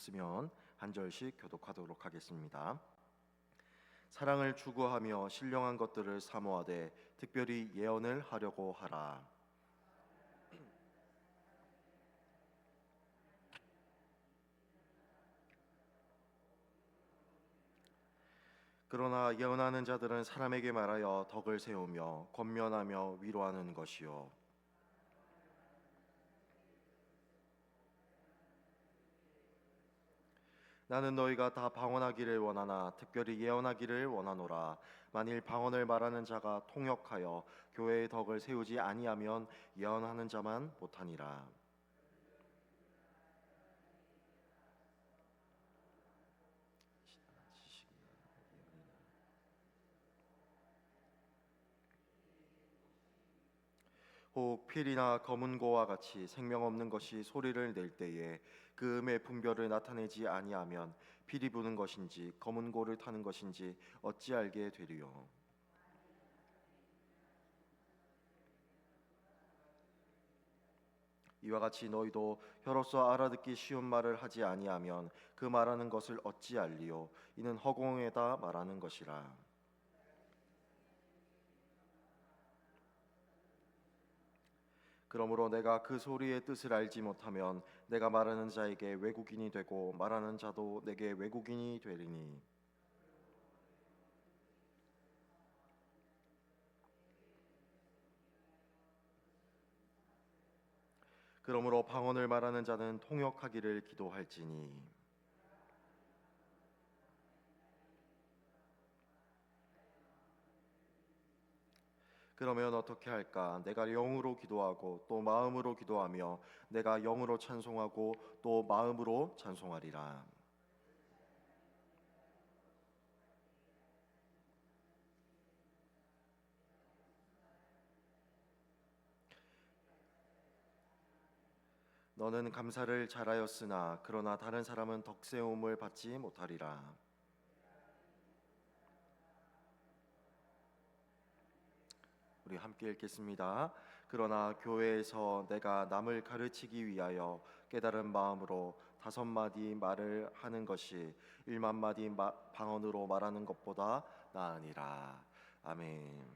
주셨으면 한 절씩 교독하도록 하겠습니다. 사랑을 추구하며 신령한 것들을 사모하되 특별히 예언을 하려고 하라. 그러나 예언하는 자들은 사람에게 말하여 덕을 세우며 권면하며 위로하는 것이요, 나는 너희가 다 방언하기를 원하나 특별히 예언하기를 원하노라. 만일 방언을 말하는 자가 통역하여 교회의 덕을 세우지 아니하면 예언하는 자만 못하니라. 혹 필이나 검은 고와 같이 생명 없는 것이 소리를 낼 때에 그 음의 분별을 나타내지 아니하면 필이 부는 것인지 검은 고를 타는 것인지 어찌 알게 되리요. 이와 같이 너희도 혀로서 알아듣기 쉬운 말을 하지 아니하면 그 말하는 것을 어찌 알리요. 이는 허공에다 말하는 것이라. 그러므로 내가 그 소리의 뜻을 알지 못하면 내가 말하는 자에게 외국인이 되고 말하는 자도 내게 외국인이 되리니, 그러므로 방언을 말하는 자는 통역하기를 기도할지니, 그러면 어떻게 할까? 내가 영으로 기도하고 또 마음으로 기도하며 내가 영으로 찬송하고 또 마음으로 찬송하리라. 너는 감사를 잘하였으나 그러나 다른 사람은 덕세움을 받지 못하리라. 우리 함께 읽겠습니다. 그러나 교회에서 내가 남을 가르치기 위하여 깨달은 마음으로 5마디 말을 하는 것이 1만 마디 방언으로 말하는 것보다 나으니라. 아멘.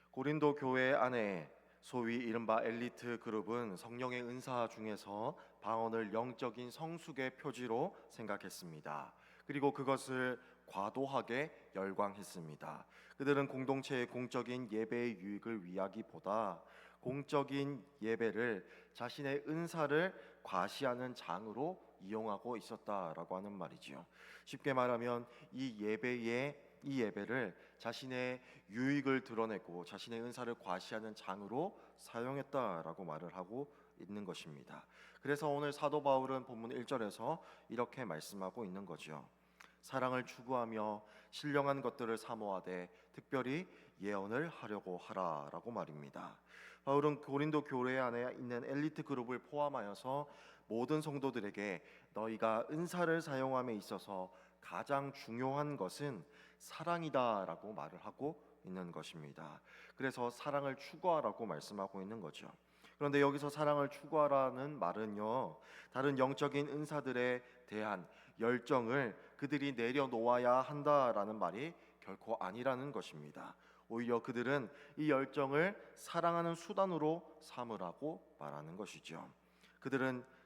고린도 교회 안에 소위 이른바 엘리트 그룹은 성령의 은사 중에서 방언을 영적인 성숙의 표지로 생각했습니다. 그리고 그것을 과도하게 열광했습니다. 그들은 공동체의 공적인 예배의 유익을 위하기보다 공적인 예배를 자신의 은사를 과시하는 장으로 이용하고 있었다라고 하는 말이지요. 쉽게 말하면 이 예배를 자신의 유익을 드러내고 자신의 은사를 과시하는 장으로 사용했다라고 말을 하고 있는 것입니다. 그래서 오늘 사도 바울은 본문 1절에서 이렇게 말씀하고 있는 거죠. 사랑을 추구하며 신령한 것들을 사모하되 특별히 예언을 하려고 하라라고 말입니다. 바울은 고린도 교회 안에 있는 엘리트 그룹을 포함하여서 모든 성도들에게 너희가 은사를 사용함에 있어서 가장 중요한 것은 사랑이다라고 말을 하고 있는 것입니다. 그래서 사랑을 추구하라고 말씀하고 있는 거죠. 그런데 여기서 사랑을 추구하라는 말은요, 다른 영적인 은사들에 대한 열정을 그들이 내려놓아야 한다라는 말이 결코 아니라는 것입니다. 오히려 그들은 이 열정을 사랑하는 수단으로 삼으라고 말하는 것이죠.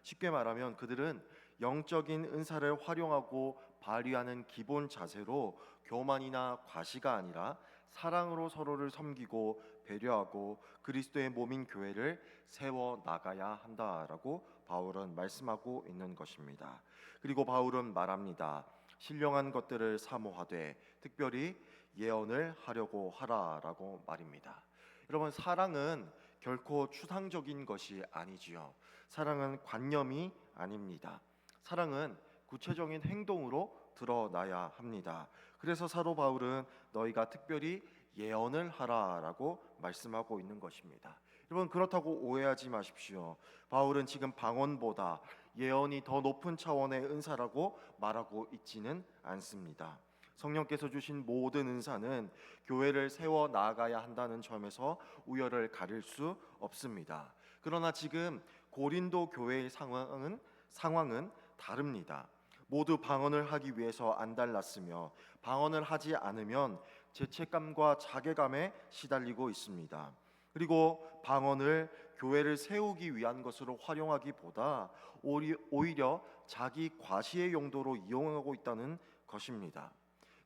쉽게 말하면 그들은 영적인 은사를 활용하고 발휘하는 기본 자세로 교만이나 과시가 아니라 사랑으로 서로를 섬기고 배려하고 그리스도의 몸인 교회를 세워 나가야 한다라고 바울은 말씀하고 있는 것입니다. 그리고 바울은 말합니다. 신령한 것들을 사모하되 특별히 예언을 하려고 하라라고 말입니다. 여러분, 사랑은 결코 추상적인 것이 아니지요. 사랑은 관념이 아닙니다. 사랑은 구체적인 행동으로 드러나야 합니다. 그래서 사도 바울은 너희가 특별히 예언을 하라라고 말씀하고 있는 것입니다. 여러분, 그렇다고 오해하지 마십시오. 바울은 지금 방언보다 예언이 더 높은 차원의 은사라고 말하고 있지는 않습니다. 성령께서 주신 모든 은사는 교회를 세워 나가야 한다는 점에서 우열을 가릴 수 없습니다. 그러나 지금 고린도 교회의 상황은 다릅니다. 모두 방언을 하기 위해서 안달났으며 방언을 하지 않으면 죄책감과 자괴감에 시달리고 있습니다. 그리고 방언을 교회를 세우기 위한 것으로 활용하기보다 오히려 자기 과시의 용도로 이용하고 있다는 것입니다.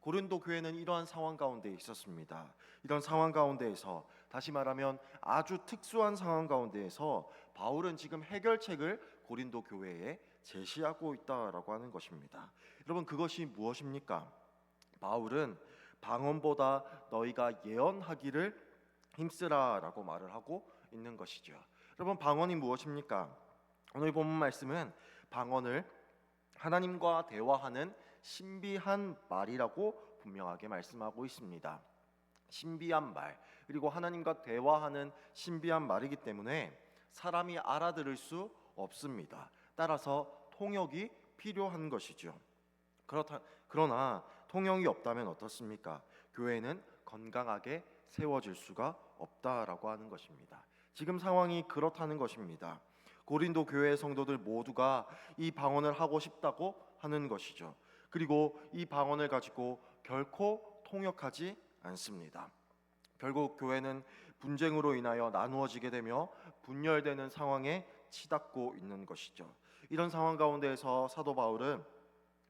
고린도 교회는 이러한 상황 가운데 있었습니다. 이런 상황 가운데에서, 다시 말하면 아주 특수한 상황 가운데에서 바울은 지금 해결책을 고린도 교회에 제시하고 있다라고 하는 것입니다. 여러분, 그것이 무엇입니까? 바울은 방언보다 너희가 예언하기를 힘쓰라라고 말을 하고 있는 것이죠. 여러분, 방언이 무엇입니까? 오늘 본문 말씀은 방언을 하나님과 대화하는 신비한 말이라고 분명하게 말씀하고 있습니다. 신비한 말, 그리고 하나님과 대화하는 신비한 말이기 때문에 사람이 알아들을 수 없습니다. 따라서 통역이 필요한 것이죠. 그러나 통역이 없다면 어떻습니까? 교회는 건강하게 세워질 수가 없다라고 하는 것입니다. 지금 상황이 그렇다는 것입니다. 고린도 교회의 성도들 모두가 이 방언을 하고 싶다고 하는 것이죠. 그리고 이 방언을 가지고 결코 통역하지 않습니다. 결국 교회는 분쟁으로 인하여 나누어지게 되며 분열되는 상황에 치닫고 있는 것이죠. 이런 상황 가운데에서 사도 바울은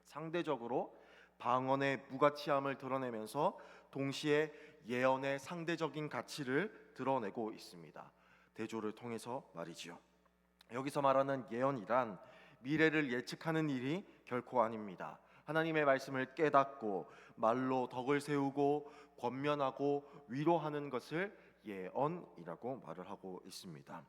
상대적으로 방언의 무가치함을 드러내면서 동시에 예언의 상대적인 가치를 드러내고 있습니다. 대조를 통해서 말이지요. 여기서 말하는 예언이란 미래를 예측하는 일이 결코 아닙니다. 하나님의 말씀을 깨닫고 말로 덕을 세우고 권면하고 위로하는 것을 예언이라고 말을 하고 있습니다.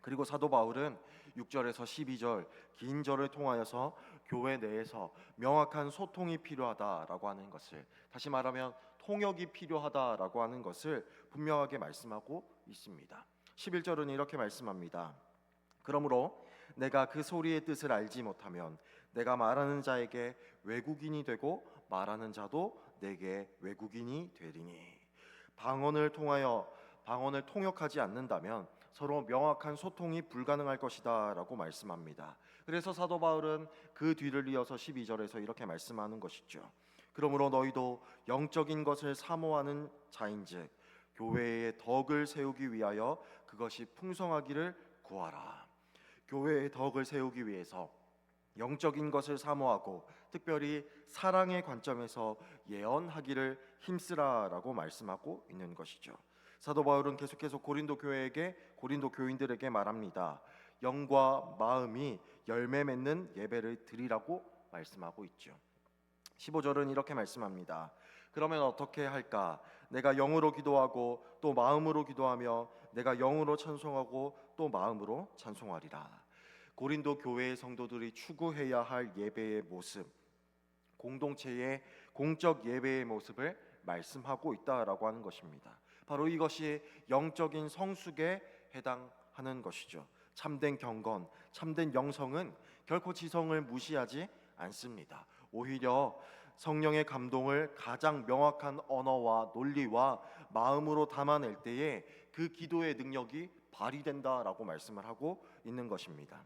그리고 사도 바울은 6절에서 12절 긴 절을 통하여서 교회 내에서 명확한 소통이 필요하다라고 하는 것을, 다시 말하면 통역이 필요하다라고 하는 것을 분명하게 말씀하고 있습니다. 11절은 이렇게 말씀합니다. 그러므로 내가 그 소리의 뜻을 알지 못하면 내가 말하는 자에게 외국인이 되고 말하는 자도 내게 외국인이 되리니, 방언을 통역하지 않는다면 서로 명확한 소통이 불가능할 것이다 라고 말씀합니다. 그래서 사도 바울은 그 뒤를 이어서 12절에서 이렇게 말씀하는 것이죠. 그러므로 너희도 영적인 것을 사모하는 자인즉 교회의 덕을 세우기 위하여 그것이 풍성하기를 구하라. 교회의 덕을 세우기 위해서 영적인 것을 사모하고 특별히 사랑의 관점에서 예언하기를 힘쓰라라고 말씀하고 있는 것이죠. 사도 바울은 계속해서 고린도 교인들에게 말합니다. 영과 마음이 열매 맺는 예배를 드리라고 말씀하고 있죠. 15절은 이렇게 말씀합니다. 그러면 어떻게 할까? 내가 영으로 기도하고 또 마음으로 기도하며 내가 영으로 찬송하고 또 마음으로 찬송하리라. 고린도 교회의 성도들이 추구해야 할 예배의 모습, 공동체의 공적 예배의 모습을 말씀하고 있다라고 하는 것입니다. 바로 이것이 영적인 성숙에 해당하는 것이죠. 참된 경건, 참된 영성은 결코 지성을 무시하지 않습니다. 오히려 성령의 감동을 가장 명확한 언어와 논리와 마음으로 담아낼 때에 그 기도의 능력이 발휘된다라고 말씀을 하고 있는 것입니다.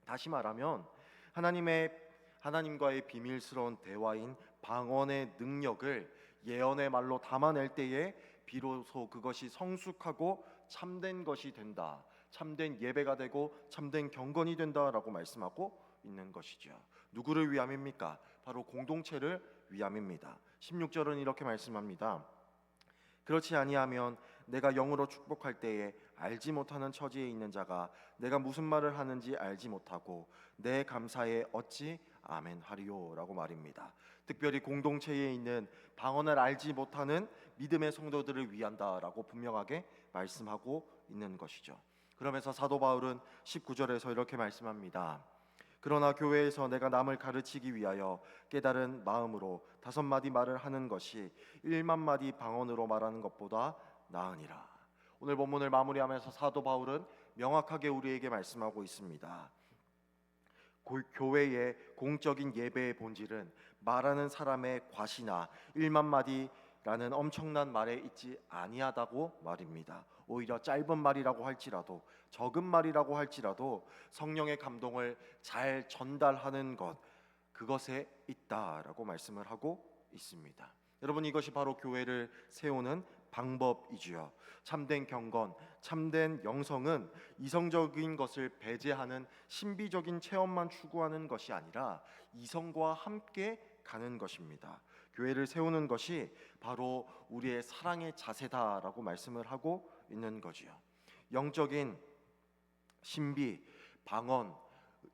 다시 말하면 하나님과의 비밀스러운 대화인 방언의 능력을 예언의 말로 담아낼 때에 비로소 그것이 성숙하고 참된 것이 된다, 참된 예배가 되고 참된 경건이 된다라고 말씀하고 있는 것이죠. 누구를 위함입니까? 바로 공동체를 위함입니다. 16절은 이렇게 말씀합니다. 그렇지 아니하면 내가 영으로 축복할 때에 알지 못하는 처지에 있는 자가 내가 무슨 말을 하는지 알지 못하고 내 감사에 어찌 아멘 하리요 라고 말입니다. 특별히 공동체에 있는 방언을 알지 못하는 믿음의 성도들을 위한다라고 분명하게 말씀하고 있는 것이죠. 그러면서 사도 바울은 19절에서 이렇게 말씀합니다. 그러나 교회에서 내가 남을 가르치기 위하여 깨달은 마음으로 5마디 말을 하는 것이 1만 마디 방언으로 말하는 것보다 나으니라. 오늘 본문을 마무리하면서 사도 바울은 명확하게 우리에게 말씀하고 있습니다. 교회의 공적인 예배의 본질은 말하는 사람의 과시나 1만 마디 라는 엄청난 말에 있지 아니하다고 말입니다. 오히려 짧은 말이라고 할지라도, 적은 말이라고 할지라도 성령의 감동을 잘 전달하는 것, 그것에 있다라고 말씀을 하고 있습니다. 여러분, 이것이 바로 교회를 세우는 방법이지요. 참된 경건, 참된 영성은 이성적인 것을 배제하는 신비적인 체험만 추구하는 것이 아니라 이성과 함께 가는 것입니다. 교회를 세우는 것이 바로 우리의 사랑의 자세다라고 말씀을 하고 있는 거지요. 영적인 신비, 방언,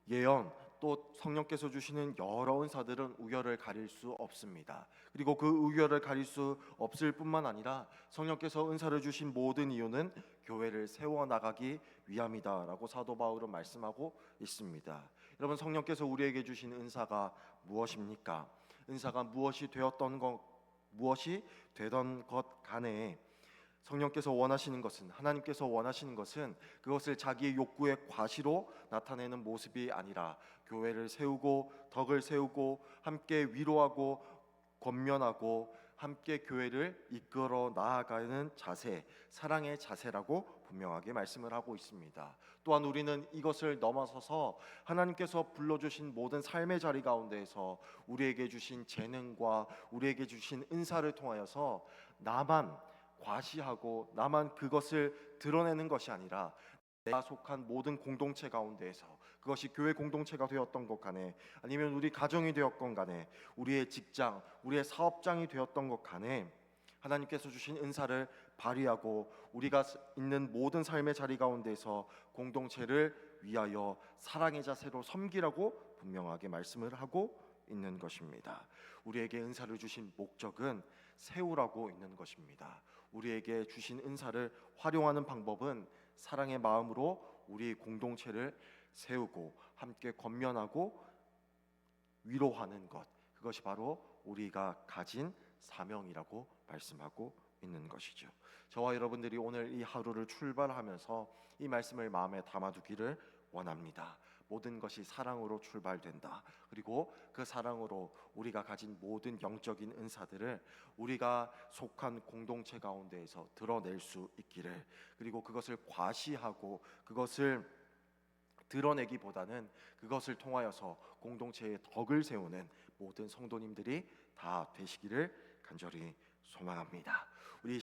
예언, 또 성령께서 주시는 여러 은사들은 우열을 가릴 수 없습니다. 그리고 그 우열을 가릴 수 없을 뿐만 아니라 성령께서 은사를 주신 모든 이유는 교회를 세워나가기 위함이다라고 사도 바울은 말씀하고 있습니다. 여러분, 성령께서 우리에게 주신 은사가 무엇입니까? 은사가 무엇이 되던 것 간에 성령께서 원하시는 것은, 하나님께서 원하시는 것은 그것을 자기의 욕구의 과시로 나타내는 모습이 아니라 교회를 세우고 덕을 세우고 함께 위로하고 권면하고 함께 교회를 이끌어 나아가는 자세, 사랑의 자세라고 분명하게 말씀을 하고 있습니다. 또한 우리는 이것을 넘어서서 하나님께서 불러주신 모든 삶의 자리 가운데에서 우리에게 주신 재능과 우리에게 주신 은사를 통하여서 나만 과시하고 나만 그것을 드러내는 것이 아니라 내가 속한 모든 공동체 가운데에서, 그것이 교회 공동체가 되었던 것 간에 아니면 우리 가정이 되었건 간에 우리의 직장, 우리의 사업장이 되었던 것 간에 하나님께서 주신 은사를 발휘하고 우리가 있는 모든 삶의 자리 가운데서 공동체를 위하여 사랑의 자세로 섬기라고 분명하게 말씀을 하고 있는 것입니다. 우리에게 은사를 주신 목적은 세우라고 있는 것입니다. 우리에게 주신 은사를 활용하는 방법은 사랑의 마음으로 우리 공동체를 세우고 함께 권면하고 위로하는 것, 그것이 바로 우리가 가진 사명이라고 말씀하고 있는 것이죠. 저와 여러분들이 오늘 이 하루를 출발하면서 이 말씀을 마음에 담아두기를 원합니다. 모든 것이 사랑으로 출발된다. 그리고 그 사랑으로 우리가 가진 모든 영적인 은사들을 우리가 속한 공동체 가운데에서 드러낼 수 있기를, 그리고 그것을 과시하고 그것을 드러내기보다는 그것을 통하여서 공동체의 덕을 세우는 모든 성도님들이 다 되시기를 간절히 소망합니다. 우리